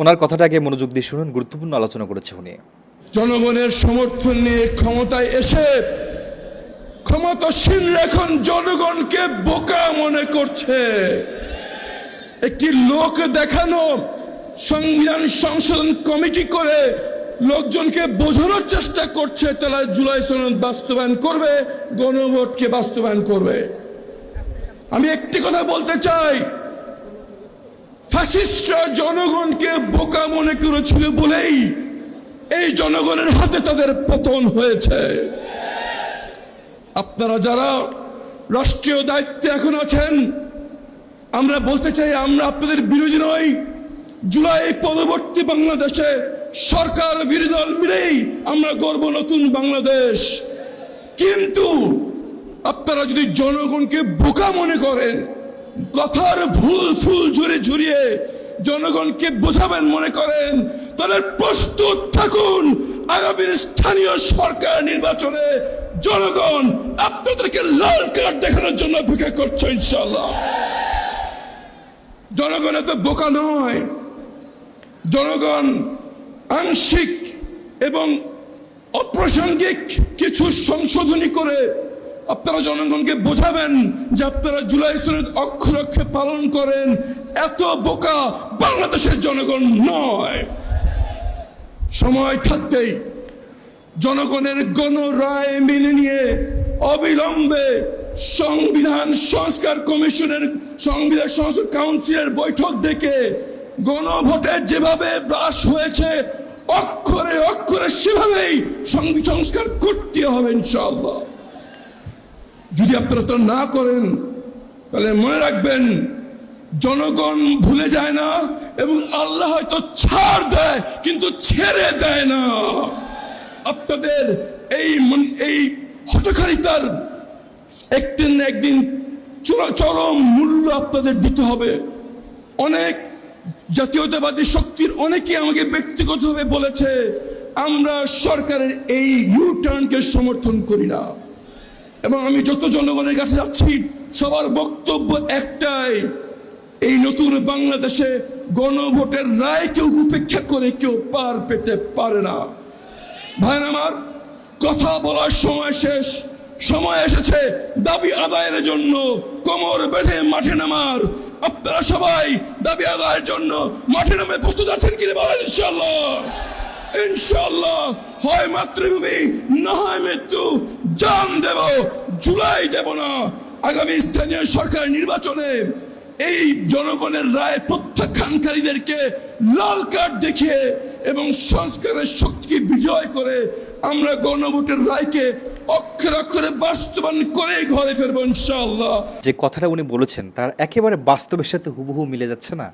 ওনার কথাটাকে মনোযোগ দিয়ে শুনুন, গুরুত্বপূর্ণ আলোচনা করেছে উনি। জনগণের সমর্থন নিয়ে ক্ষমতায় এসে ক্ষমতাসীন এখন জনগণকে বোকা মনে করছে। একটি লোক দেখানো সংবিধান সংশোধন কমিটি করে লোকজনকে বোঝানোর চেষ্টা করছে তারা জুলাই সনদ বাস্তবায়ন করবে, গণভোটকে বাস্তবায়ন করবে। আমি একটি কথা বলতে চাই, ফ্যাসিস্টরা জনগণকে বোকা মনে করেছিল বলেই এই জনগণের হাতে তাদের পতন হয়েছে। আপনারা যারা রাষ্ট্রীয় দায়িত্বে এখন আছেন, আমরা বলতে চাই আমরা আপনাদের বিরোধী নই। জুলাই পরবর্তী বাংলাদেশে সরকার বিরোধী দল মিলেই আমরা গড়ব নতুন বাংলাদেশ। কিন্তু আপনারা যদি জনগণকে বোকা মনে করেন, কথার ভুল ফুল ঝুরিয়ে জনগণকে বোঝাবেন মনে করেন, তাহলে প্রস্তুত থাকুন আগামীর স্থানীয় সরকার নির্বাচনে জনগণ আপনাদেরকে লাল কার্ড দেখানোর জন্য অপেক্ষা করছে ইনশাআল্লাহ। জনগণ এত বোকা নয়। জনগণ আংশিক এবং অপ্রাসঙ্গিক কিছু সংশোধনী করে আপনারা জনগণকে বোঝাবেন যে আপনারা জুলাই সনদ অক্ষরে অক্ষরে পালন করেন। এত বোকা বাংলাদেশের জনগণ নয়। সময় থাকতেই জনগণের গণ রায় মেনে নিয়ে অবিলম্বে সংবিধান সংস্কার কমিশনের সংবিধান সংস্কার কাউন্সিলের বৈঠক ডেকে গণভোটের যেভাবে হ্রাস হয়েছে অক্ষরে অক্ষরে সেভাবেই সংস্কার করতে হবে ইনশাআল্লাহ। যদি আপনারা তা না করেন তাহলে মনে রাখবেন জনগণ ভুলে যায় না এবং আল্লাহ হয়তো ছাড় দেয় কিন্তু ছেড়ে দেয় না। আপনাদের এই হঠকারিতার একদিন না একদিন চরম মূল্য আপনাদের দিতে হবে। অনেক জাতীয়তাবাদী শক্তির অনেকে আমাকে ব্যক্তিগতভাবে বলেছে আমরা সরকারের এই ইউটার্নকে সমর্থন করি না, এবং আমি যত জনগণের কাছে যাচ্ছি সবার বক্তব্য একটাই, এই নতুন বাংলাদেশে গণভোটের রায় কেউ উপেক্ষা করে কেউ পার পেতে পারে না। ভাই আমার কথা বলার সময় শেষ। সময় এসেছে দাবি আদায়ের জন্য কোমর বেঁধে মাঠে নামার। আপনারা সবাই দাবি আদায়ের জন্য মাঠে নামে প্রস্তুত আছেন কিনা বলেন? ইনশাআল্লাহ ইনশাআল্লাহ। হয় মাতৃভূমি না হয় মৃত্যু, জান দেব জুলাই দেব না। আগামী স্থানীয় সরকার নির্বাচনে এই জনগণের রায় প্রত্যাখ্যানকারীদেরকে লাল কার্ড দেখিয়ে এবং সংস্কারের শক্তিকে বিজয় করে আমরা গণভোটের রায়কে অক্ষরে অক্ষরে বাস্তবায়ন করে ঘরে ফিরবো ইনশাআল্লাহ। যে কথাটা উনি বলেছেন তার একেবারে বাস্তবের সাথে হুবহু মিলে যাচ্ছে না।